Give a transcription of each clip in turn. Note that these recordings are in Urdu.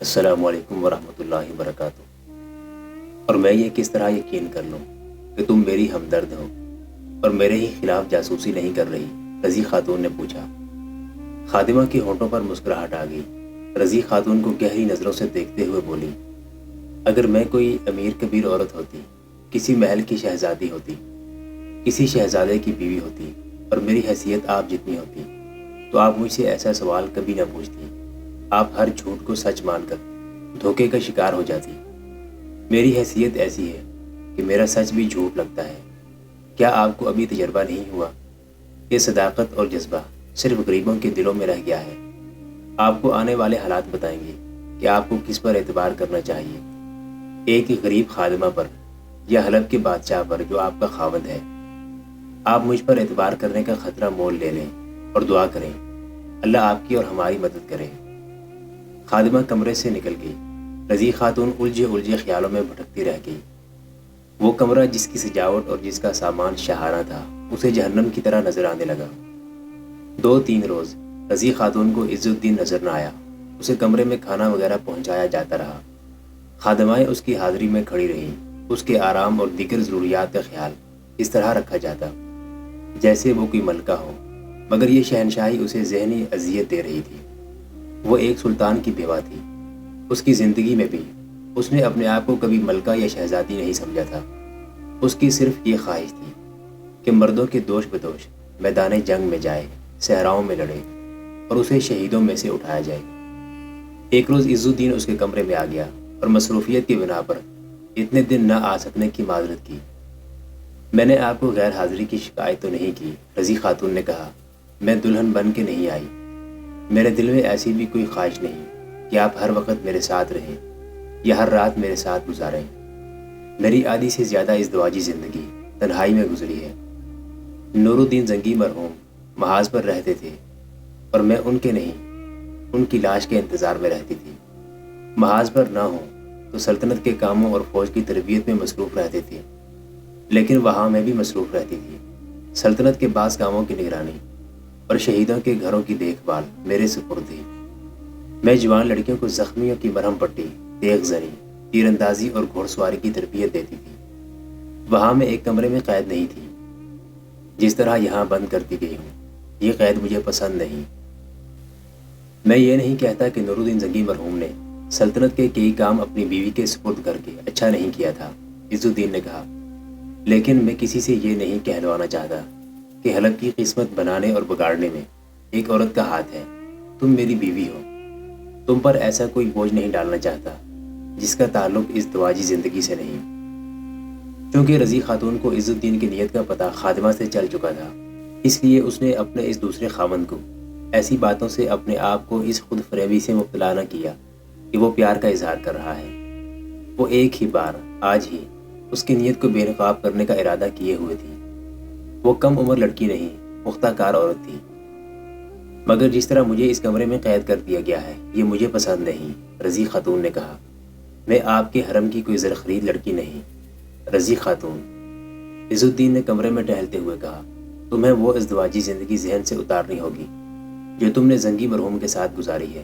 السلام علیکم ورحمۃ اللہ وبرکاتہ۔ اور میں یہ کس طرح یقین کر لوں کہ تم میری ہمدرد ہو اور میرے ہی خلاف جاسوسی نہیں کر رہی؟ رضی خاتون نے پوچھا۔ خادمہ کے ہونٹوں پر مسکراہٹ آ گئی۔ رضی خاتون کو گہری نظروں سے دیکھتے ہوئے بولی، اگر میں کوئی امیر کبیر عورت ہوتی، کسی محل کی شہزادی ہوتی، کسی شہزادے کی بیوی ہوتی اور میری حیثیت آپ جتنی ہوتی، تو آپ مجھ سے ایسا سوال کبھی نہ پوچھتی۔ آپ ہر جھوٹ کو سچ مان کر دھوکے کا شکار ہو جاتی۔ میری حیثیت ایسی ہے کہ میرا سچ بھی جھوٹ لگتا ہے۔ کیا آپ کو ابھی تجربہ نہیں ہوا؟ یہ صداقت اور جذبہ صرف غریبوں کے دلوں میں رہ گیا ہے۔ آپ کو آنے والے حالات بتائیں گے کہ آپ کو کس پر اعتبار کرنا چاہیے، ایک غریب خادمہ پر یا حلب کے بادشاہ پر جو آپ کا خاوند ہے۔ آپ مجھ پر اعتبار کرنے کا خطرہ مول لے لیں اور دعا کریں، اللہ آپ کی اور ہماری مدد کرے۔ خادمہ کمرے سے نکل گئی۔ رضی خاتون الجھے خیالوں میں بھٹکتی رہ گئی۔ وہ کمرہ جس کی سجاوٹ اور جس کا سامان شاہانہ تھا، اسے جہنم کی طرح نظر آنے لگا۔ 2-3 روز رضی خاتون کو عز الدین نظر نہ آیا۔ اسے کمرے میں کھانا وغیرہ پہنچایا جاتا رہا۔ خادمائیں اس کی حاضری میں کھڑی رہیں۔ اس کے آرام اور دیگر ضروریات کا خیال اس طرح رکھا جاتا جیسے وہ کوئی ملکہ ہو، مگر یہ شہنشاہی اسے ذہنی اذیت دے رہی تھی۔ وہ ایک سلطان کی بیوہ تھی۔ اس کی زندگی میں بھی اس نے اپنے آپ کو کبھی ملکہ یا شہزادی نہیں سمجھا تھا۔ اس کی صرف یہ خواہش تھی کہ مردوں کے دوش بدوش میدان جنگ میں جائے، صحراؤں میں لڑے اور اسے شہیدوں میں سے اٹھایا جائے۔ ایک روز عز الدین اس کے کمرے میں آ گیا اور مصروفیت کی بنا پر اتنے دن نہ آ سکنے کی معذرت کی۔ میں نے آپ کو غیر حاضری کی شکایت تو نہیں کی، رضی خاتون نے کہا۔ میں دلہن بن کے نہیں آئی۔ میرے دل میں ایسی بھی کوئی خواہش نہیں کہ آپ ہر وقت میرے ساتھ رہیں یا ہر رات میرے ساتھ گزاریں۔ میری آدھی سے زیادہ ازدواجی زندگی تنہائی میں گزری ہے۔ نور الدین زنگی مرحوم محاذ پر رہتے تھے اور میں ان کے نہیں، ان کی لاش کے انتظار میں رہتی تھی۔ محاذ پر نہ ہوں تو سلطنت کے کاموں اور فوج کی تربیت میں مصروف رہتے تھے، لیکن وہاں میں بھی مصروف رہتی تھی۔ سلطنت کے بعض کاموں کی نگرانی اور شہیدوں کے گھروں کی دیکھ بھال میرے سپرد تھی۔ میں جوان لڑکیوں کو زخمیوں کی مرہم پٹی، تیغ زنی، تیر اندازی اور گھوڑ سواری کی تربیت دیتی تھی۔ وہاں میں ایک کمرے میں قید نہیں تھی، جس طرح یہاں بند کر دی گئی ہوں۔ یہ قید مجھے پسند نہیں۔ میں یہ نہیں کہتا کہ نور الدین زنگی مرحوم نے سلطنت کے کئی کام اپنی بیوی کے سپرد کر کے اچھا نہیں کیا تھا، عز الدین نے کہا، لیکن میں کسی سے یہ نہیں کہلوانا چاہتا کہ حلب کی قسمت بنانے اور بگاڑنے میں ایک عورت کا ہاتھ ہے۔ تم میری بیوی ہو، تم پر ایسا کوئی بوجھ نہیں ڈالنا چاہتا جس کا تعلق ازدواجی زندگی سے نہیں۔ چونکہ رضی خاتون کو عز الدین کی نیت کا پتہ خادمہ سے چل چکا تھا، اس لیے اس نے اپنے اس دوسرے خاوند کو ایسی باتوں سے اپنے آپ کو اس خود فریبی سے مبتلا نہ کیا کہ وہ پیار کا اظہار کر رہا ہے۔ وہ ایک ہی بار آج ہی اس کی نیت کو بے نقاب کرنے کا ارادہ کیے ہوئے تھی۔ وہ کم عمر لڑکی نہیں، پختہ کار عورت تھی، مگر جس طرح مجھے اس کمرے میں قید کر دیا گیا ہے یہ مجھے پسند نہیں، رضی خاتون نے کہا۔ میں آپ کے حرم کی کوئی زرخرید لڑکی نہیں، رضی خاتون، عز الدین نے کمرے میں ٹہلتے ہوئے کہا۔ تمہیں وہ ازدواجی زندگی ذہن سے اتارنی ہوگی جو تم نے زنگی مرحوم کے ساتھ گزاری ہے۔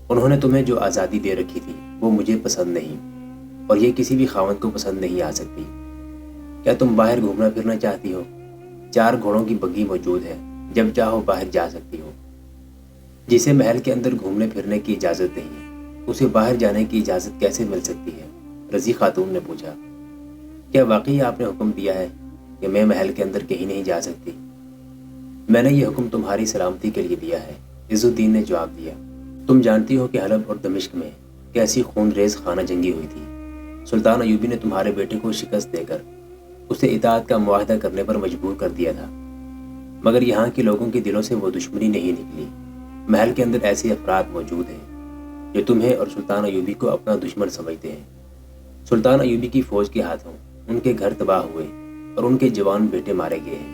انہوں نے تمہیں جو آزادی دے رکھی تھی وہ مجھے پسند نہیں، اور یہ کسی بھی خاوند کو پسند نہیں آ سکتی۔ کیا تم باہر گھومنا پھرنا چاہتی ہو؟ 4 گھوڑوں کی بگھی موجود ہے، جب چاہو باہر جا سکتی ہو۔ جسے محل کے اندر گھومنے پھرنے کی اجازت نہیں، اسے باہر جانے کی اجازت کیسے مل سکتی ہے؟ رضی خاتون نے پوچھا۔ کیا واقعی آپ نے حکم دیا ہے کہ میں محل کے اندر کہیں نہیں جا سکتی؟ میں نے یہ حکم تمہاری سلامتی کے لیے دیا ہے، عز الدین نے جواب دیا۔ تم جانتی ہو کہ حلب اور دمشق میں کیسی خون ریز خانہ جنگی ہوئی تھی۔ سلطان ایوبی نے تمہارے بیٹے کو شکست دے کر اسے اطاعت کا معاہدہ کرنے پر مجبور کر دیا تھا، مگر یہاں کے لوگوں کے دلوں سے وہ دشمنی نہیں نکلی۔ محل کے اندر ایسے افراد موجود ہیں جو تمہیں اور سلطان ایوبی کو اپنا دشمن سمجھتے ہیں۔ سلطان ایوبی کی فوج کے ہاتھوں ان کے گھر تباہ ہوئے اور ان کے جوان بیٹے مارے گئے ہیں۔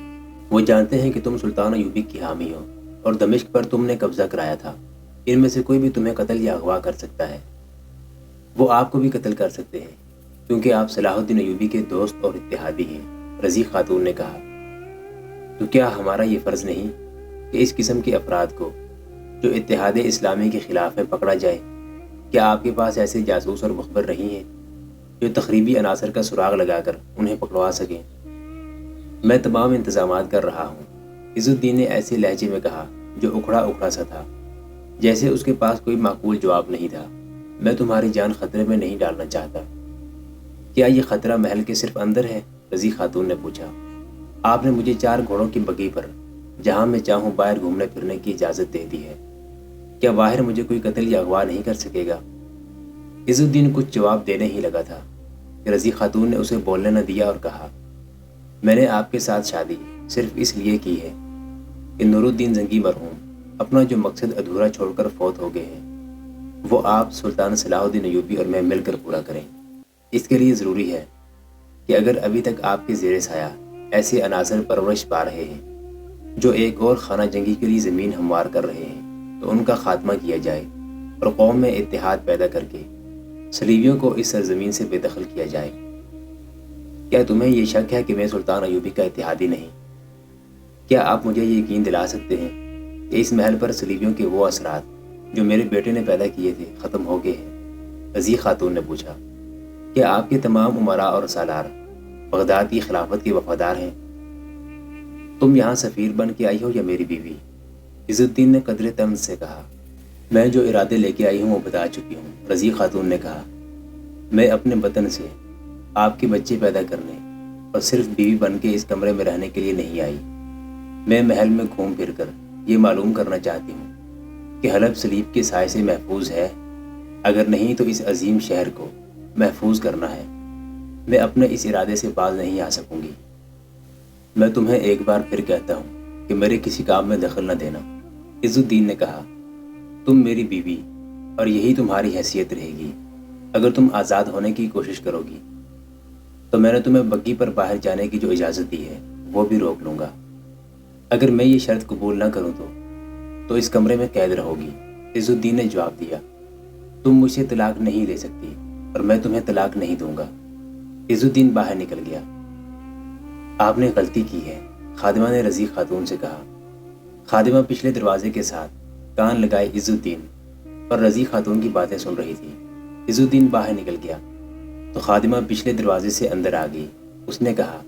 وہ جانتے ہیں کہ تم سلطان ایوبی کی حامی ہو اور دمشق پر تم نے قبضہ کرایا تھا۔ ان میں سے کوئی بھی تمہیں قتل یا اغوا کر سکتا ہے۔ وہ آپ کو بھی قتل کر سکتے ہیں کیونکہ آپ صلاح الدین ایوبی کے دوست اور اتحادی ہیں، رضی خاتون نے کہا۔ تو کیا ہمارا یہ فرض نہیں کہ اس قسم کے افراد کو جو اتحاد اسلامی کے خلاف ہے پکڑا جائے؟ کیا آپ کے پاس ایسے جاسوس اور مخبر نہیں ہیں جو تخریبی عناصر کا سراغ لگا کر انہیں پکڑوا سکیں؟ میں تمام انتظامات کر رہا ہوں، عز الدین نے ایسے لہجے میں کہا جو اکھڑا اکھڑا سا تھا، جیسے اس کے پاس کوئی معقول جواب نہیں تھا۔ میں تمہاری جان خطرے میں نہیں ڈالنا چاہتا۔ کیا یہ خطرہ محل کے صرف اندر ہے؟ رضی خاتون نے پوچھا۔ آپ نے مجھے 4 گھوڑوں کی بگی پر جہاں میں چاہوں باہر گھومنے پھرنے کی اجازت دے دی ہے، کیا باہر مجھے کوئی قتل یا اغوا نہیں کر سکے گا؟ عز الدین کچھ جواب دینے ہی لگا تھا کہ رضی خاتون نے اسے بولنے نہ دیا اور کہا، میں نے آپ کے ساتھ شادی صرف اس لیے کی ہے کہ نور الدین زنگی مرحوم اپنا جو مقصد ادھورا چھوڑ کر فوت ہو گئے ہیں وہ آپ سلطان صلاح الدین ایوبی اور میں مل کر پورا کریں۔ اس کے لیے ضروری ہے کہ اگر ابھی تک آپ کے زیر سایہ ایسے عناصر پرورش پا رہے ہیں جو ایک اور خانہ جنگی کے لیے زمین ہموار کر رہے ہیں تو ان کا خاتمہ کیا جائے اور قوم میں اتحاد پیدا کر کے صلیبیوں کو اس سرزمین سے بے دخل کیا جائے۔ کیا تمہیں یہ شک ہے کہ میں سلطان ایوبی کا اتحادی نہیں؟ کیا آپ مجھے یہ یقین دلا سکتے ہیں کہ اس محل پر صلیبیوں کے وہ اثرات جو میرے بیٹے نے پیدا کیے تھے ختم ہو گئے ہیں؟ رضی خاتون نے پوچھا۔ کیا آپ کے تمام امراء اور سالار بغداد کی خلافت کے وفادار ہیں؟ تم یہاں سفیر بن کے آئی ہو یا میری بیوی؟ عز الدین نے قدر طنز سے کہا۔ میں جو ارادے لے کے آئی ہوں وہ بتا چکی ہوں، رضی خاتون نے کہا۔ میں اپنے وطن سے آپ کے بچے پیدا کرنے اور صرف بیوی بن کے اس کمرے میں رہنے کے لیے نہیں آئی۔ میں محل میں گھوم پھر کر یہ معلوم کرنا چاہتی ہوں کہ حلب صلیب کے سائے سے محفوظ ہے، اگر نہیں تو اس عظیم شہر کو محفوظ کرنا ہے۔ میں اپنے اس ارادے سے باز نہیں آ سکوں گی۔ میں تمہیں ایک بار پھر کہتا ہوں کہ میرے کسی کام میں دخل نہ دینا، عز الدین نے کہا۔ تم میری بیوی اور یہی تمہاری حیثیت رہے گی۔ اگر تم آزاد ہونے کی کوشش کرو گی تو میں نے تمہیں بگی پر باہر جانے کی جو اجازت دی ہے وہ بھی روک لوں گا۔ اگر میں یہ شرط قبول نہ کروں تو اس کمرے میں قید رہو گی۔ عز الدین نے جواب دیا، تم مجھ سے طلاق نہیں لے سکتی اور میں تمہیں طلاق نہیں دوں گا۔ عز الدین باہر نکل گیا۔ آپ نے غلطی کی ہے، خادمہ نے رضی خاتون سے کہا۔ خادمہ پچھلے دروازے کے ساتھ کان لگائے عز الدین اور رضی خاتون کی باتیں سن رہی تھی۔ عز الدین باہر نکل گیا تو خادمہ پچھلے دروازے سے اندر آ گئی۔ اس نے کہا،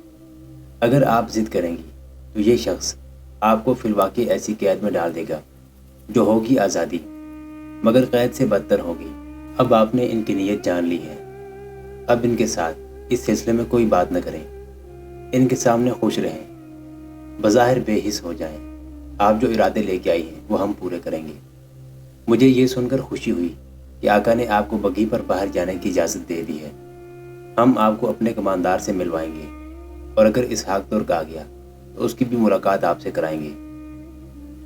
اگر آپ ضد کریں گی تو یہ شخص آپ کو فی الواقع ایسی قید میں ڈال دے گا جو ہوگی آزادی، مگر قید سے بدتر ہوگی۔ اب آپ نے ان کی نیت جان لی ہے، اب ان کے ساتھ اس سلسلے میں کوئی بات نہ کریں، ان کے سامنے خوش رہیں، بظاہر بے حس ہو جائیں۔ آپ جو ارادے لے کے آئی ہیں وہ ہم پورے کریں گے۔ مجھے یہ سن کر خوشی ہوئی کہ آقا نے آپ کو بگی پر باہر جانے کی اجازت دے دی ہے۔ ہم آپ کو اپنے کماندار سے ملوائیں گے اور اگر اسحاق ترک آ گیا تو اس کی بھی ملاقات آپ سے کرائیں گے۔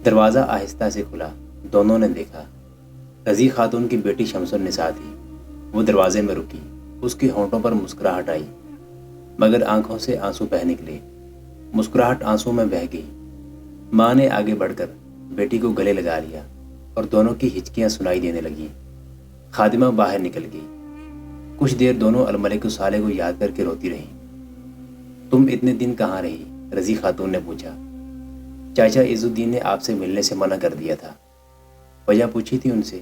دروازہ آہستہ سے کھلا، دونوں نے دیکھا رضی خاتون کی بیٹی شمس النساء تھی۔ وہ دروازے میں رکی، اس کے ہونٹوں پر مسکراہٹ آئی مگر آنکھوں سے آنسو بہہ نکلے۔ مسکراہٹ آنسو میں بہہ گئی۔ ماں نے آگے بڑھ کر بیٹی کو گلے لگا لیا اور دونوں کی ہچکیاں سنائی دینے لگیں۔ خادمہ باہر نکل گئی۔ کچھ دیر دونوں الملک صالح کو یاد کر کے روتی رہیں۔ تم اتنے دن کہاں رہی؟ رضی خاتون نے پوچھا۔ چاچا عز الدین نے آپ سے ملنے سے منع کر دیا تھا۔ وجہ پوچھی تھی ان سے؟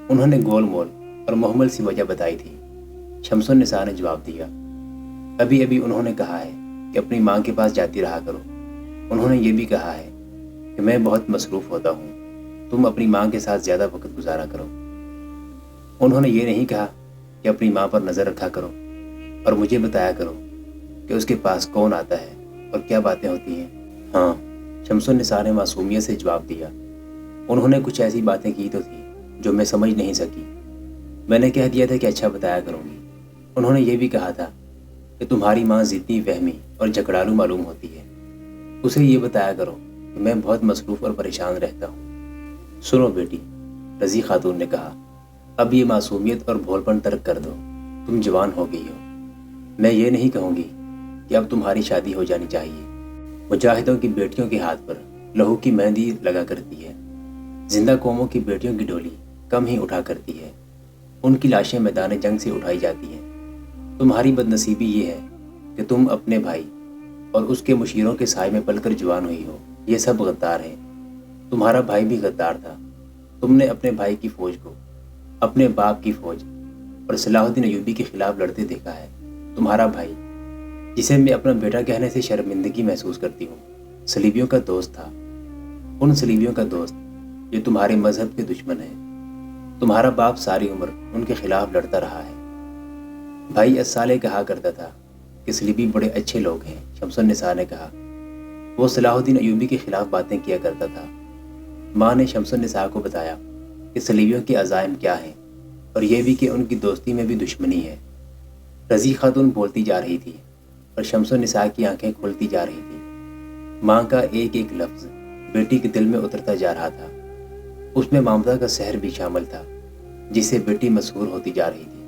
انہوں نے گول مول اور محمل سی وجہ بتائی تھی، شمس النساء نے جواب دیا۔ ابھی ابھی انہوں نے کہا ہے کہ اپنی ماں کے پاس جاتی رہا کرو۔ انہوں نے یہ بھی کہا ہے کہ میں بہت مصروف ہوتا ہوں، تم اپنی ماں کے ساتھ زیادہ وقت گزارا کرو۔ انہوں نے یہ نہیں کہا کہ اپنی ماں پر نظر رکھا کرو اور مجھے بتایا کرو کہ اس کے پاس کون آتا ہے اور کیا باتیں ہوتی ہیں؟ ہاں، شمس النساء نے معصومیت سے جواب دیا۔ انہوں نے کچھ ایسی باتیں کی تو تھی جو میں سمجھ نہیں سکی۔ میں نے کہہ دیا تھا کہ اچھا بتایا کروں گی۔ انہوں نے یہ بھی کہا تھا کہ تمہاری ماں ضدی، وہمی اور جھگڑالو معلوم ہوتی ہے، اسے یہ بتایا کرو کہ میں بہت مصروف اور پریشان رہتا ہوں۔ سنو بیٹی، رضی خاتون نے کہا، اب یہ معصومیت اور بھولپن ترک کر دو، تم جوان ہو گئی ہو۔ میں یہ نہیں کہوں گی کہ اب تمہاری شادی ہو جانی چاہیے۔ مجاہدوں کی بیٹیوں کے ہاتھ پر لہو کی مہندی لگا کرتی ہے، زندہ قوموں کی بیٹیوں کی ڈولی کم ہی اٹھا کرتی ہے، ان کی لاشیں میدان جنگ سے اٹھائی جاتی ہیں۔ تمہاری بد نصیبی یہ ہے کہ تم اپنے بھائی اور اس کے مشیروں کے سائے میں پل کر جوان ہوئی ہو۔ یہ سب غدار ہیں، تمہارا بھائی بھی غدار تھا۔ تم نے اپنے بھائی کی فوج کو اپنے باپ کی فوج اور صلاح الدین ایوبی کے خلاف لڑتے دیکھا ہے۔ تمہارا بھائی، جسے میں اپنا بیٹا کہنے سے شرمندگی محسوس کرتی ہوں، صلیبیوں کا دوست تھا، ان صلیبیوں کا دوست جو تمہارے مذہب کے دشمن ہیں۔ تمہارا باپ ساری عمر ان کے خلاف لڑتا رہا ہے۔ بھائی الصالح کہا کرتا تھا کہ صلیبی بڑے اچھے لوگ ہیں۔ شمس النساء نے کہا۔ وہ صلاح الدین ایوبی کے خلاف باتیں کیا کرتا تھا۔ ماں نے شمس النساء کو بتایا کہ صلیبیوں کے عزائم کیا ہیں اور یہ بھی کہ ان کی دوستی میں بھی دشمنی ہے۔ رضی خاتون بولتی جا رہی تھی اور شمس النساء کی آنکھیں کھلتی جا رہی تھیں۔ ماں کا ایک ایک لفظ بیٹی کے دل میں اترتا جا رہا تھا۔ اس میں مامدہ کا سحر بھی شامل تھا، جس سے بیٹی مسحور ہوتی جا رہی تھی۔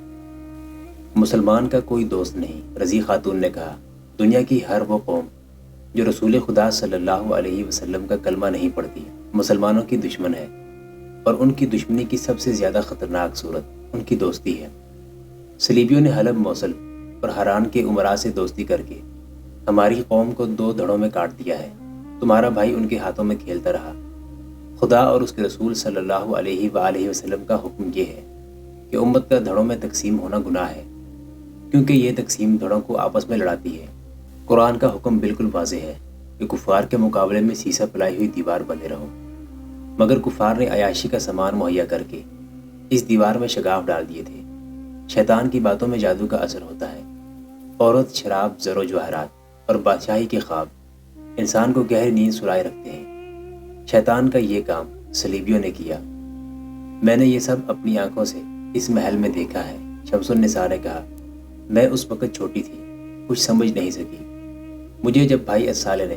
مسلمان کا کوئی دوست نہیں، رضی خاتون نے کہا۔ دنیا کی ہر وہ قوم جو رسول خدا صلی اللہ علیہ وسلم کا کلمہ نہیں پڑھتی، مسلمانوں کی دشمن ہے، اور ان کی دشمنی کی سب سے زیادہ خطرناک صورت ان کی دوستی ہے۔ صلیبیوں نے حلب، موصل اور حران کے امراء سے دوستی کر کے ہماری قوم کو دو دھڑوں میں کاٹ دیا ہے۔ تمہارا بھائی ان کے ہاتھوں میں کھیلتا رہا۔ خدا اور اس کے رسول صلی اللہ علیہ وآلہ وسلم کا حکم یہ ہے کہ امت کا دھڑوں میں تقسیم ہونا گناہ ہے، کیونکہ یہ تقسیم دھڑوں کو آپس میں لڑاتی ہے۔ قرآن کا حکم بالکل واضح ہے کہ کفار کے مقابلے میں سیسا پلائی ہوئی دیوار بنے رہو، مگر کفار نے عیاشی کا سامان مہیا کر کے اس دیوار میں شگاف ڈال دیے تھے۔ شیطان کی باتوں میں جادو کا اثر ہوتا ہے۔ عورت، شراب، زر و جواہرات اور بادشاہی کے خواب انسان کو گہری نیند سلائے رکھتے ہیں۔ شیطان کا یہ کام صلیبیوں نے کیا۔ میں نے یہ سب اپنی آنکھوں سے اس محل میں دیکھا ہے۔ شمس النساء نے کہا۔ میں اس وقت چھوٹی تھی، کچھ سمجھ نہیں سکی۔ مجھے جب بھائی الصالح نے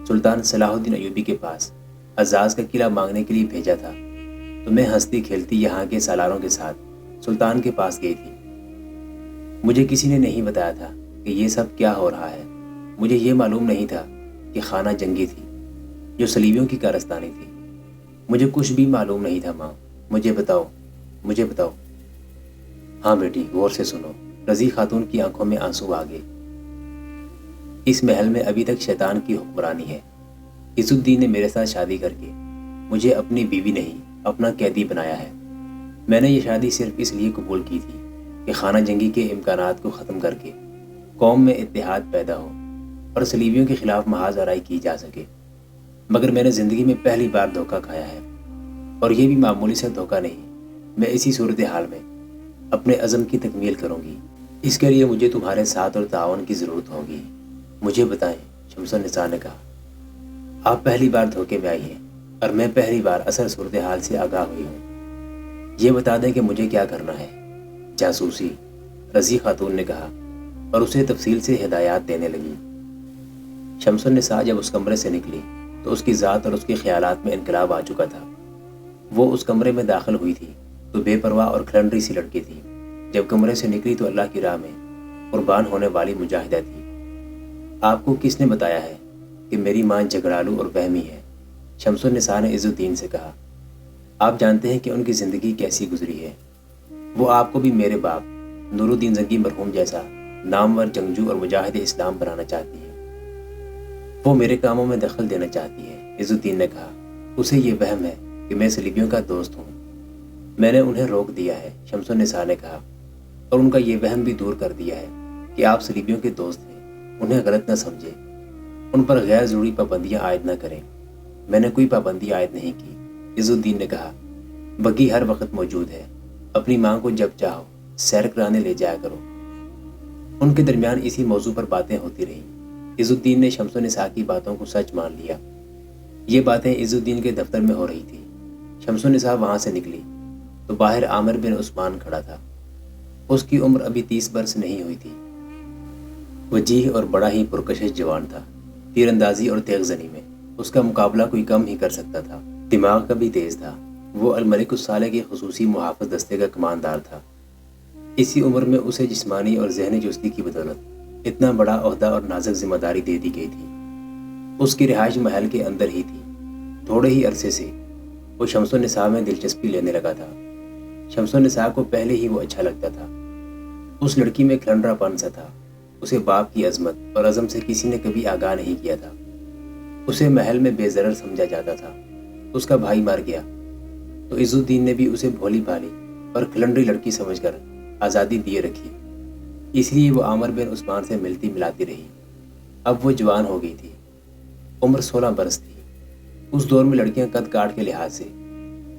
سلطان صلاح الدین ایوبی کے پاس عزاز کا قلعہ مانگنے کے لیے بھیجا تھا تو میں ہنستی کھیلتی یہاں کے سالاروں کے ساتھ سلطان کے پاس گئی تھی۔ مجھے کسی نے نہیں بتایا تھا کہ یہ سب کیا ہو رہا ہے۔ مجھے یہ معلوم نہیں تھا کہ خانہ جنگی تھی جو صلیبیوں کی کارستانی تھی۔ مجھے کچھ بھی معلوم نہیں تھا ماں، مجھے بتاؤ، مجھے بتاؤ۔ ہاں بیٹی، غور سے سنو۔ رضی خاتون کی آنکھوں میں آنسو آ گئے۔ اس محل میں ابھی تک شیطان کی حکمرانی ہے۔ عز الدین نے میرے ساتھ شادی کر کے مجھے اپنی بیوی نہیں، اپنا قیدی بنایا ہے۔ میں نے یہ شادی صرف اس لیے قبول کی تھی کہ خانہ جنگی کے امکانات کو ختم کر کے قوم میں اتحاد پیدا ہو اور صلیبیوں کے خلاف محاذ آرائی کی جا سکے۔ مگر میں نے زندگی میں پہلی بار دھوکہ کھایا ہے، اور یہ بھی معمولی سے دھوکہ نہیں۔ میں اسی صورتحال میں اپنے عزم کی تکمیل کروں گی۔ اس کے لیے مجھے تمہارے ساتھ اور تعاون کی ضرورت ہوگی۔ مجھے بتائیں، شمس النساء نے کہا۔ آپ پہلی بار دھوکے میں آئی ہیں اور میں پہلی بار اصل صورتحال سے آگاہ ہوئی ہوں۔ یہ بتا دیں کہ مجھے کیا کرنا ہے۔ جاسوسی، رضی خاتون نے کہا اور اسے تفصیل سے ہدایات دینے لگی۔ شمس النساء جب اس کمرے سے نکلی تو اس کی ذات اور اس کے خیالات میں انقلاب آ چکا تھا۔ وہ اس کمرے میں داخل ہوئی تھی تو بے پرواہ اور کھلنڈری سی لڑکی تھی۔ جب کمرے سے نکلی تو اللہ کی راہ میں قربان ہونے والی مجاہدہ تھی۔ آپ کو کس نے بتایا ہے کہ میری ماں جھگڑالو اور وہمی ہے؟ شمس النساء نے عز الدین سے کہا۔ آپ جانتے ہیں کہ ان کی زندگی کیسی گزری ہے۔ وہ آپ کو بھی میرے باپ نور الدین زنگی مرحوم جیسا نامور جنگجو اور مجاہد اسلام بنانا چاہتی ہے۔ وہ میرے کاموں میں دخل دینا چاہتی ہے۔ عز الدین نے کہا۔ اسے یہ وہم ہے کہ میں صلیبیوں کا دوست ہوں۔ میں نے انہیں روک دیا ہے، شمس النساء نے کہا، اور ان کا یہ وہم بھی دور کر دیا ہے کہ آپ صلیبیوں کے دوست ہیں۔ انہیں غلط نہ سمجھے، ان پر غیر ضروری پابندیاں عائد نہ کریں۔ میں نے کوئی پابندی عائد نہیں کی، عز الدین نے کہا۔ بگی ہر وقت موجود ہے، اپنی ماں کو جب چاہو سیر کرانے لے جایا کرو۔ ان کے درمیان اسی موضوع پر باتیں ہوتی رہیں۔ عز الدین نے شمس النساء کی باتوں کو سچ مان لیا۔ یہ باتیں عز الدین کے دفتر میں ہو رہی تھی۔ شمس النساء وہاں سے نکلی تو باہر عامر بن عثمان کھڑا تھا۔ اس کی عمر ابھی 30 برس نہیں ہوئی تھی۔ وجیح اور بڑا ہی پرکشش جوان تھا۔ تیر اندازی اور تیغ زنی میں اس کا مقابلہ کوئی کم ہی کر سکتا تھا۔ دماغ کا بھی تیز تھا۔ وہ الملک الصالح کے خصوصی محافظ دستے کا کماندار تھا۔ اسی عمر میں اسے جسمانی اور ذہنی چستی کی بدولت اتنا بڑا عہدہ اور نازک ذمہ داری دے دی گئی تھی۔ اس کی رہائش محل کے اندر ہی تھی۔ تھوڑے ہی عرصے سے وہ شمس النساء میں دلچسپی لینے لگا تھا۔ شمس النساء کو پہلے ہی وہ اچھا لگتا تھا۔ اس لڑکی میں کھلنڈرا پن سا تھا۔ اسے باپ کی عظمت اور عزم سے کسی نے کبھی آگاہ نہیں کیا تھا۔ اسے محل میں بے ضرر سمجھا جاتا تھا۔ اس کا بھائی مر گیا تو عز الدین نے بھی اسے بھولی بھالی اور کھلنڈری لڑکی سمجھ کر آزادی دیے رکھی، اس لیے وہ عامر بن عثمان سے ملتی ملاتی رہی۔ اب وہ جوان ہو گئی تھی، عمر 16 برس تھی۔ اس دور میں لڑکیاں قد کاٹ کے لحاظ سے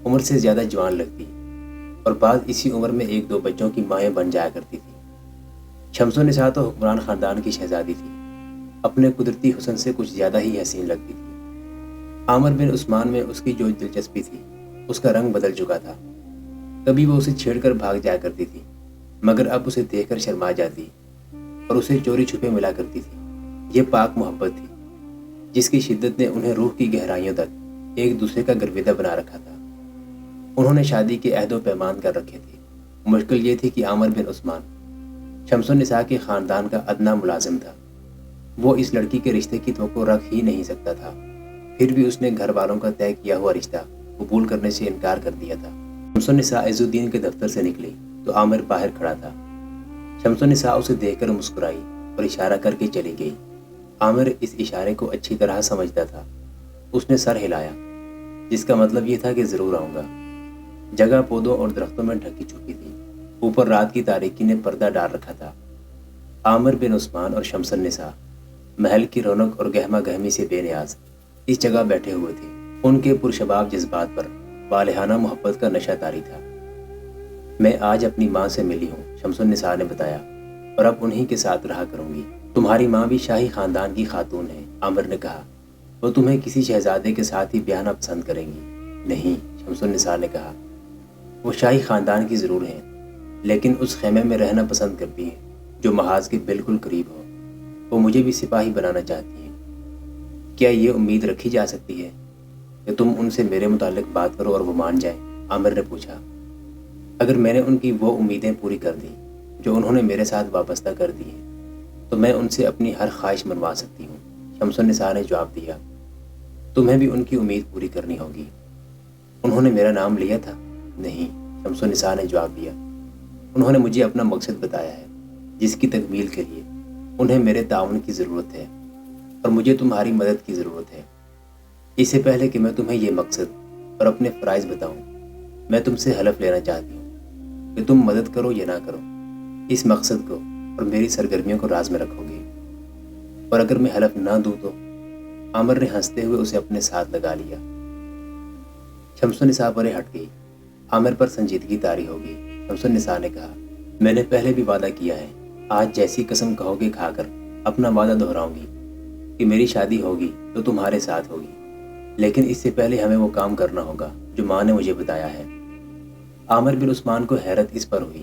عمر سے زیادہ جوان لگتی اور بعض اسی عمر میں 1-2 بچوں کی مائیں بن جایا کرتی تھی۔ شمس النساء تو حکمران خاندان کی شہزادی تھی، اپنے قدرتی حسن سے کچھ زیادہ ہی حسین لگتی تھی۔ عامر بن عثمان میں اس کی جو دلچسپی تھی اس کا رنگ بدل چکا تھا۔ کبھی وہ اسے چھیڑ کر بھاگ جایا کرتی تھی، مگر اب اسے دیکھ کر شرما جاتی اور اسے چوری چھپے ملا کرتی تھی۔ یہ پاک محبت تھی جس کی شدت نے انہیں روح کی گہرائیوں تک ایک دوسرے کا گرویدہ بنا رکھا تھا۔ انہوں نے شادی کے عہد و پیمان کر رکھے تھے۔ مشکل یہ تھی کہ عامر بن عثمان شمس النساء کے خاندان کا ادنیٰ ملازم تھا۔ وہ اس لڑکی کے رشتے کی توقع رکھ ہی نہیں سکتا تھا، پھر بھی اس نے گھر والوں کا طے کیا ہوا رشتہ قبول کرنے سے انکار کر دیا تھا۔ شمس النساء عز الدین کے دفتر سے نکلی تو عامر باہر کھڑا تھا۔ شمس النساء اسے دیکھ کر مسکرائی اور اشارہ کر کے چلی گئی۔ عامر اس اشارے کو اچھی طرح سمجھتا تھا۔ اس نے سر ہلایا، جس کا مطلب یہ تھا کہ ضرور آؤں گا۔ جگہ پودوں اور درختوں میں ڈھکی چکی تھی، اوپر رات کی تاریکی نے پردہ ڈال رکھا تھا۔ عامر بن عثمان اور شمس النساء محل کی رونق اور گہما گہمی سے بے نیاز اس جگہ بیٹھے ہوئے تھے۔ ان کے پرشباب جذبات پر والہانہ محبت کا نشہ طاری تھا۔ میں آج اپنی ماں سے ملی ہوں، شمس النساء نے بتایا، اور اب انہی کے ساتھ رہا کروں گی۔ تمہاری ماں بھی شاہی خاندان کی خاتون ہے، عامر نے کہا۔ وہ تمہیں کسی شہزادے کے ساتھ ہی بیاہنا پسند کریں گی؟ نہیں، شمس النساء نے کہا۔ وہ شاہی خاندان کی ضرور ہیں، لیکن اس خیمے میں رہنا پسند کرتی ہیں جو محاذ کے بالکل قریب ہو۔ وہ مجھے بھی سپاہی بنانا چاہتی ہیں۔ کیا یہ امید رکھی جا سکتی ہے کہ تم ان سے میرے متعلق بات کرو اور وہ مان جائیں؟ عامر نے پوچھا۔ اگر میں نے ان کی وہ امیدیں پوری کر دیں جو انہوں نے میرے ساتھ وابستہ کر دی ہیں تو میں ان سے اپنی ہر خواہش منوا سکتی ہوں، شمس النساء نے جواب دیا۔ تمہیں بھی ان کی امید پوری کرنی ہوگی۔ انہوں نے میرا نام لیا تھا؟ نہیں، شمس النساء نے جواب دیا۔ انہوں نے مجھے اپنا مقصد بتایا ہے جس کی تکمیل کے لیے انہیں میرے تعاون کی ضرورت ہے، اور مجھے تمہاری مدد کی ضرورت ہے۔ اس سے پہلے کہ میں تمہیں یہ مقصد اور اپنے فرائض بتاؤں، میں تم سے حلف لینا چاہتی ہوں کہ تم مدد کرو یا نہ کرو، اس مقصد کو اور میری سرگرمیوں کو راز میں رکھو گے۔ اور اگر میں حلف نہ دوں تو؟ عامر نے ہنستے ہوئے اسے اپنے ساتھ لگا لیا۔ شمس النساء پرے ہٹ گئی۔ عامر پر سنجیدگی طاری ہو گئی۔ شمس النساء نے کہا، میں نے پہلے بھی وعدہ کیا ہے، آج جیسی قسم کہو گے کھا کر اپنا وعدہ دہراؤں گی کہ میری شادی ہوگی تو تمہارے ساتھ ہوگی، لیکن اس سے پہلے ہمیں وہ کام کرنا ہوگا جو ماں نے مجھے بتایا ہے۔ عامر بن عثمان کو حیرت اس پر ہوئی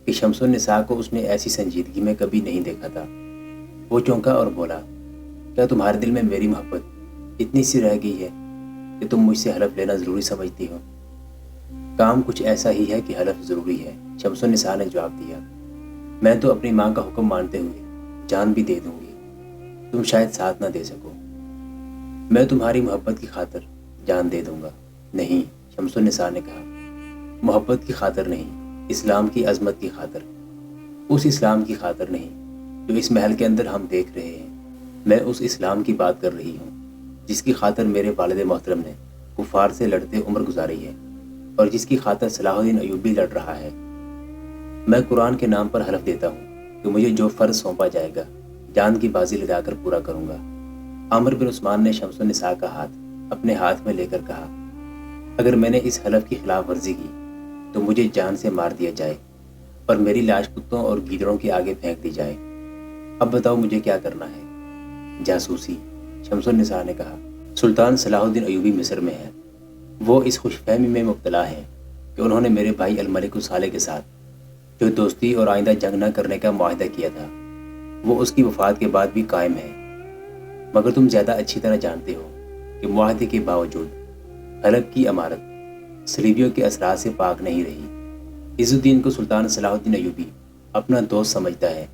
کہ شمس النساء کو اس نے ایسی سنجیدگی میں کبھی نہیں دیکھا تھا۔ وہ چونکا اور بولا، کیا تمہارے دل میں میری محبت اتنی سی رہ گئی ہے کہ تم مجھ سے حلف لینا ضروری سمجھتی ہو؟ کام کچھ ایسا ہی ہے کہ حلف ضروری ہے، شمس النساء نے جواب دیا۔ میں تو اپنی ماں کا حکم مانتے ہوئے جان بھی دے دوں گی، تم شاید ساتھ نہ دے سکو۔ میں تمہاری محبت کی خاطر جان دے دوں گا۔ نہیں، شمس النساء نے کہا، محبت کی خاطر نہیں، اسلام کی عظمت کی خاطر۔ اس اسلام کی خاطر نہیں جو اس محل کے اندر ہم دیکھ رہے ہیں، میں اس اسلام کی بات کر رہی ہوں جس کی خاطر میرے والد محترم نے کفار سے لڑتے عمر گزاری ہے، اور جس کی خاطر صلاح الدین ایوبی لڑ رہا ہے۔ میں قرآن کے نام پر حلف دیتا ہوں کہ مجھے جو فرض سونپا جائے گا جان کی بازی لگا کر پورا کروں گا۔ عامر بن عثمان نے شمس النساء کا ہاتھ اپنے ہاتھ میں لے کر کہا، اگر میں نے اس حلف کی خلاف ورزی کی تو مجھے جان سے مار دیا جائے اور میری لاش کتوں اور گیدڑوں کے آگے پھینک دی جائے۔ اب بتاؤ مجھے کیا کرنا ہے؟ جاسوسی، شمس النساء نے کہا۔ سلطان صلاح الدین ایوبی مصر میں ہے۔ وہ اس خوش فہمی میں مبتلا ہیں کہ انہوں نے میرے بھائی الملک الصالح کے ساتھ جو دوستی اور آئندہ جنگ نہ کرنے کا معاہدہ کیا تھا وہ اس کی وفات کے بعد بھی قائم ہے، مگر تم زیادہ اچھی طرح جانتے ہو کہ معاہدے کے باوجود حلب کی عمارت صلیبیوں کے اثرات سے پاک نہیں رہی۔ عز الدین کو سلطان صلاح الدین ایوبی اپنا دوست سمجھتا ہے،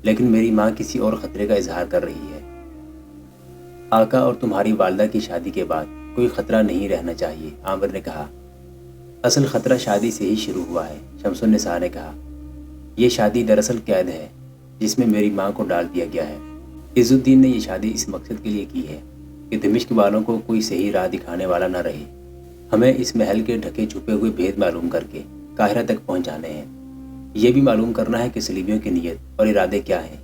لیکن میری ماں کسی اور خطرے کا اظہار کر رہی ہے۔ آقا اور تمہاری والدہ کی شادی کے بعد کوئی خطرہ نہیں رہنا چاہیے، عامر نے کہا۔ اصل خطرہ شادی سے ہی شروع ہوا ہے، شمس النساء نے کہا۔ یہ شادی دراصل قید ہے جس میں میری ماں کو ڈال دیا گیا ہے۔ عز الدین نے یہ شادی اس مقصد کے لیے کی ہے کہ دمشق والوں کو کوئی صحیح راہ دکھانے والا نہ رہے۔ ہمیں اس محل کے ڈھکے چھپے ہوئے بھید معلوم کر کے قاہرہ تک پہنچانے ہیں۔ یہ بھی معلوم کرنا ہے کہ صلیبیوں کی نیت اور ارادے کیا ہیں۔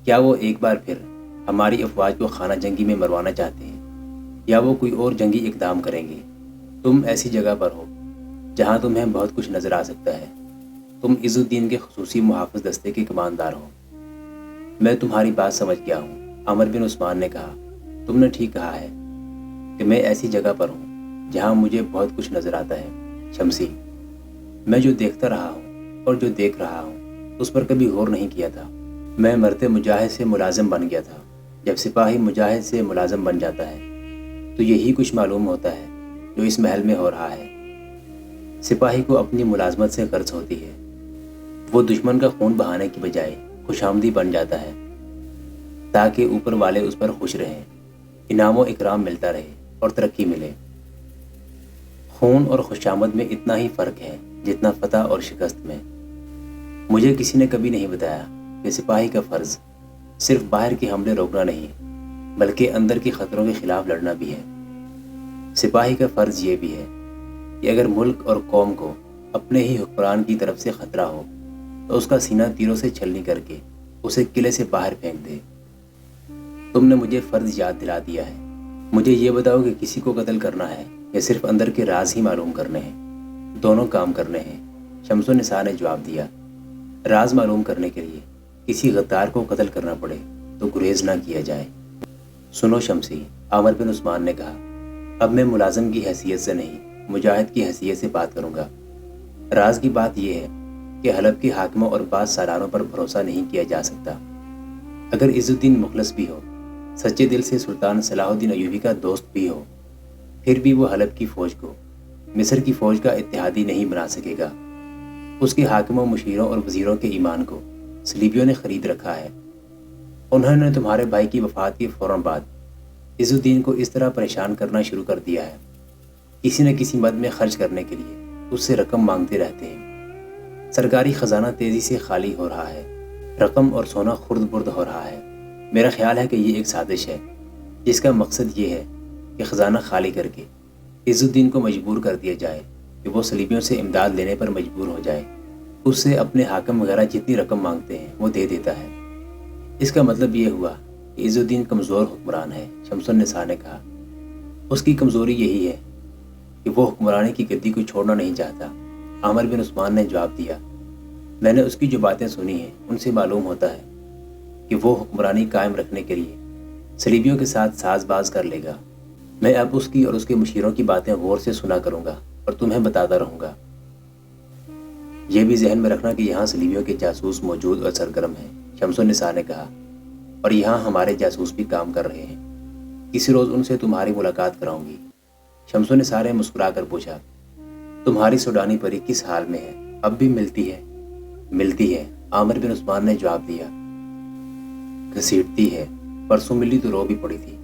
کیا وہ ایک بار پھر ہماری افواج کو خانہ جنگی میں مروانا چاہتے ہیں، یا وہ کوئی اور جنگی اقدام کریں گے؟ تم ایسی جگہ پر ہو جہاں تمہیں بہت کچھ نظر آ سکتا ہے۔ تم عز الدین کے خصوصی محافظ دستے کے کماندار ہو۔ میں تمہاری بات سمجھ گیا ہوں، عامر بن عثمان نے کہا۔ تم نے ٹھیک کہا ہے کہ میں ایسی جگہ پر ہوں جہاں مجھے بہت کچھ نظر آتا ہے شمسی۔ میں جو دیکھتا رہا ہوں اور جو دیکھ رہا ہوں اس پر کبھی غور نہیں کیا تھا۔ میں مرتے مجاہد سے ملازم بن گیا تھا۔ جب سپاہی مجاہد سے ملازم بن جاتا ہے تو یہی کچھ معلوم ہوتا ہے جو اس محل میں ہو رہا ہے۔ سپاہی کو اپنی ملازمت سے غرض ہوتی ہے۔ وہ دشمن کا خون بہانے کی بجائے خوشامدی بن جاتا ہے تاکہ اوپر والے اس پر خوش رہیں، انعام و اکرام ملتا رہے اور ترقی ملے۔ خون اور خوشامد میں اتنا ہی فرق ہے جتنا فتح اور شکست میں۔ مجھے کسی نے کبھی نہیں بتایا کہ سپاہی کا فرض صرف باہر کے حملے روکنا نہیں بلکہ اندر کے خطروں کے خلاف لڑنا بھی ہے۔ سپاہی کا فرض یہ بھی ہے کہ اگر ملک اور قوم کو اپنے ہی حکمران کی طرف سے خطرہ ہو تو اس کا سینہ تیروں سے چھلنی کر کے اسے قلعے سے باہر پھینک دے۔ تم نے مجھے فرض یاد دلا دیا ہے۔ مجھے یہ بتاؤ کہ کسی کو قتل کرنا ہے یا صرف اندر کے راز ہی معلوم کرنے ہیں؟ دونوں کام کرنے ہیں، شمس النساء نے جواب دیا۔ راز معلوم کرنے کے لیے کسی غدار کو قتل کرنا پڑے تو گریز نہ کیا جائے۔ سنو شمسی، عامر بن عثمان نے کہا، اب میں ملازم کی حیثیت سے نہیں مجاہد کی حیثیت سے بات کروں گا۔ راز کی بات یہ ہے کہ حلب کے حاکموں اور بعض سالاروں پر بھروسہ نہیں کیا جا سکتا۔ اگر عز الدین مخلص بھی ہو، سچے دل سے سلطان صلاح الدین ایوبی کا دوست بھی ہو، پھر بھی وہ حلب کی فوج کو مصر کی فوج کا اتحادی نہیں بنا سکے گا۔ اس کے حاکموں، مشیروں اور وزیروں کے ایمان کو صلیبیوں نے خرید رکھا ہے۔ انہوں نے تمہارے بھائی کی وفات کے فوراً بعد عز الدین کو اس طرح پریشان کرنا شروع کر دیا ہے، کسی نہ کسی مد میں خرچ کرنے کے لیے اس سے رقم مانگتے رہتے ہیں۔ سرکاری خزانہ تیزی سے خالی ہو رہا ہے، رقم اور سونا خرد برد ہو رہا ہے۔ میرا خیال ہے کہ یہ ایک سازش ہے جس کا مقصد یہ ہے کہ خزانہ خالی کر کے عز الدین کو مجبور کر دیا جائے کہ وہ صلیبیوں سے امداد لینے پر مجبور ہو جائے۔ اس سے اپنے حاکم وغیرہ جتنی رقم مانگتے ہیں وہ دے دیتا ہے۔ اس کا مطلب یہ ہوا کہ عز الدین کمزور حکمران ہے، شمس النساء نے کہا۔ اس کی کمزوری یہی ہے کہ وہ حکمرانی کی گدی کو چھوڑنا نہیں چاہتا، عامر بن عثمان نے جواب دیا۔ میں نے اس کی جو باتیں سنی ہیں ان سے معلوم ہوتا ہے کہ وہ حکمرانی قائم رکھنے کے لیے صلیبیوں کے ساتھ ساز باز کر لے گا۔ میں اب اس کی اور اس کے مشیروں کی باتیں غور سے سنا کروں گا اور تمہیں بتاتا رہوں گا۔ یہ بھی ذہن میں رکھنا کہ یہاں صلیبیوں کے جاسوس موجود اور سرگرم ہیں، شمس النساء نے کہا، اور یہاں ہمارے جاسوس بھی کام کر رہے ہیں۔ کسی روز ان سے تمہاری ملاقات کراؤں گی۔ شمس النساء نے مسکرا کر پوچھا، تمہاری سوڈانی پری کس حال میں ہے؟ اب بھی ملتی ہے؟ ملتی ہے، عامر بن عثمان نے جواب دیا۔ گھسیٹتی ہے، پرسوں ملی تو رو بھی پڑی تھی۔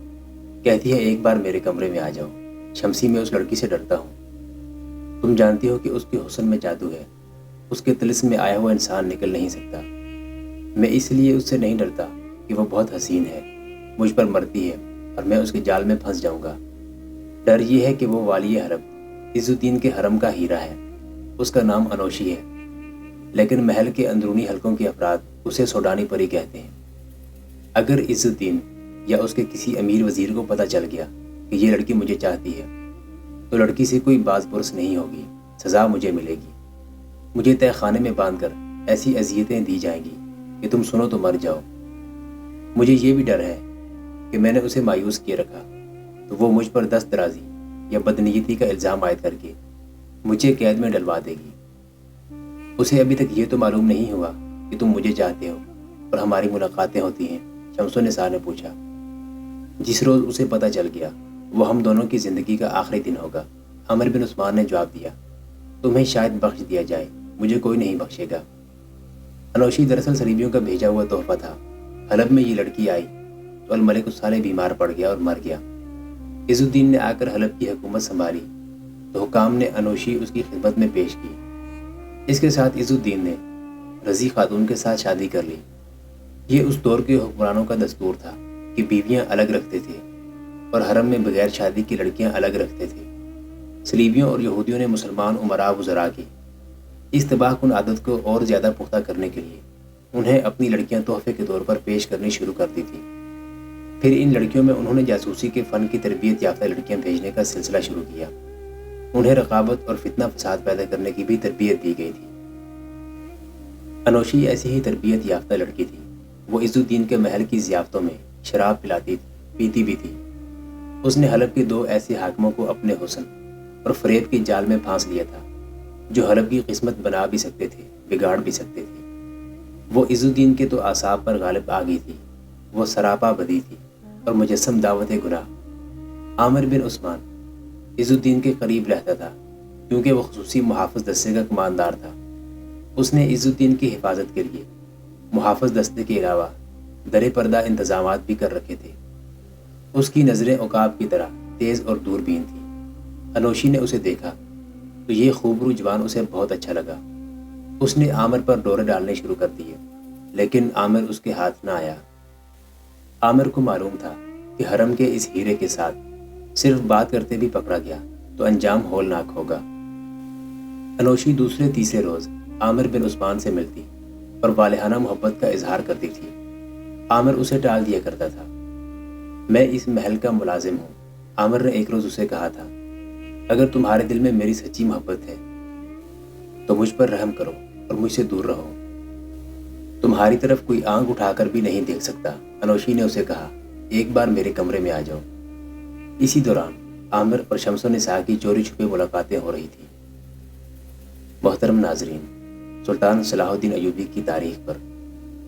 کہتی ہے ایک بار میرے کمرے میں آ جاؤ۔ شمسی، میں اس لڑکی سے ڈرتا ہوں۔ تم جانتی ہو کہ اس کے حسن میں جادو ہے، اس کے طلسم میں آیا ہوا انسان نکل نہیں سکتا۔ میں اس لیے اس سے نہیں ڈرتا کہ وہ بہت حسین ہے، مجھ پر مرتی ہے اور میں اس کے جال میں پھنس جاؤں گا۔ ڈر یہ ہے کہ وہ والی حرب عز الدین کے حرم کا ہیرا ہے، اس کا نام انوشی ہے، لیکن محل کے اندرونی حلقوں کے افراد اسے سوڈانی پری کہتے ہیں۔ اگر عز الدین یا اس کے کسی امیر وزیر کو پتہ چل گیا کہ یہ لڑکی مجھے چاہتی ہے تو لڑکی سے کوئی باز پرس نہیں ہوگی، سزا مجھے ملے گی۔ مجھے تہہ خانے میں باندھ کر ایسی اذیتیں دی جائیں گی کہ تم سنو تو مر جاؤ۔ مجھے یہ بھی ڈر ہے کہ میں نے اسے مایوس کیے رکھا تو وہ مجھ پر دست درازی یا بدنیتی کا الزام عائد کر کے مجھے قید میں ڈلوا دے گی۔ اسے ابھی تک یہ تو معلوم نہیں ہوا کہ تم مجھے چاہتے ہو اور ہماری ملاقاتیں ہوتی ہیں، شمس النساء نے پوچھا۔ جس روز اسے پتہ چل گیا وہ ہم دونوں کی زندگی کا آخری دن ہوگا، عامر بن عثمان نے جواب دیا۔ تمہیں شاید بخش دیا جائے، مجھے کوئی نہیں بخشے گا۔ انوشی دراصل صلیبیوں کا بھیجا ہوا تحفہ تھا۔ حلب میں یہ لڑکی آئی تو الملک الصالح بیمار پڑ گیا اور مر گیا۔ عز الدین نے آ کر حلب کی حکومت سنبھالی تو حکام نے انوشی اس کی خدمت میں پیش کی۔ اس کے ساتھ عز الدین نے رضی خاتون کے ساتھ شادی کر لی۔ یہ اس دور کے حکمرانوں کا دستور تھا کہ بیویاں الگ رکھتے تھے اور حرم میں بغیر شادی کی لڑکیاں الگ رکھتے تھے۔ صلیبیوں اور یہودیوں نے مسلمان امراء وزراء کی اس تباہ کن عادت کو اور زیادہ پختہ کرنے کے لیے انہیں اپنی لڑکیاں تحفے کے طور پر پیش کرنی شروع کر دی تھی۔ پھر ان لڑکیوں میں انہوں نے جاسوسی کے فن کی تربیت یافتہ لڑکیاں بھیجنے کا سلسلہ شروع کیا۔ انہیں رقابت اور فتنہ فساد پیدا کرنے کی بھی تربیت دی گئی تھی۔ انوشی ایسی ہی تربیت یافتہ لڑکی تھی۔ وہ عز الدین کے محل کی ضیافتوں میں شراب پلاتی تھی، پیتی بھی تھی۔ اس نے حلب کے 2 ایسے حاکموں کو اپنے حسن اور فریب کے جال میں پھانس لیا تھا جو حلب کی قسمت بنا بھی سکتے تھے، بگاڑ بھی سکتے تھے۔ وہ عز الدین کے تو اعصاب پر غالب آ گئی تھی۔ وہ سراپا بدی تھی اور مجسم دعوت گناہ۔ عامر بن عثمان عز الدین کے قریب رہتا تھا کیونکہ وہ خصوصی محافظ دستے کا کماندار تھا۔ اس نے عز الدین کی حفاظت کے لیے محافظ دستے کے علاوہ در پردہ انتظامات بھی کر رکھے تھے۔ اس کی نظریں عقاب کی طرح تیز اور دوربین تھیں۔ انوشی نے اسے دیکھا تو یہ خوبرو جوان اسے بہت اچھا لگا۔ اس نے عامر پر ڈورے ڈالنے شروع کر دیے، لیکن عامر اس کے ہاتھ نہ آیا۔ عامر کو معلوم تھا کہ حرم کے اس ہیرے کے ساتھ صرف بات کرتے بھی پکڑا گیا تو انجام ہولناک ہوگا۔ انوشی دوسرے تیسرے روز عامر بن عثمان سے ملتی اور والہانہ محبت کا اظہار کرتی تھی۔ عامر اسے ٹال دیا کرتا تھا۔ میں اس محل کا ملازم ہوں، عامر نے ایک روز اسے کہا تھا۔ اگر تمہارے دل میں میری سچی محبت ہے تو مجھ پر رحم کرو اور مجھ سے دور رہو۔ تمہاری طرف کوئی آنکھ اٹھا کر بھی نہیں دیکھ سکتا، انوشی نے اسے کہا۔ ایک بار میرے کمرے میں آ جاؤ۔ اسی دوران عامر اور شمس النساء کی چوری چھپے ملاقاتیں ہو رہی تھیں۔ محترم ناظرین، سلطان صلاح الدین ایوبی کی تاریخ پر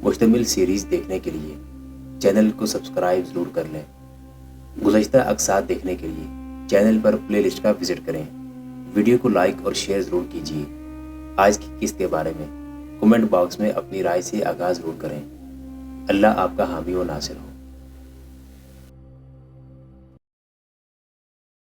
مشتمل سیریز دیکھنے کے لیے چینل کو سبسکرائب ضرور کر لیں۔ گزشتہ اقساط دیکھنے کے لیے چینل پر پلے لسٹ کا وزٹ کریں۔ ویڈیو کو لائک اور شیئر ضرور کیجیے۔ آج کی قسط کے بارے میں کمنٹ باکس میں اپنی رائے سے آگاہ ضرور کریں۔ اللہ آپ کا حامی و ناصر ہو۔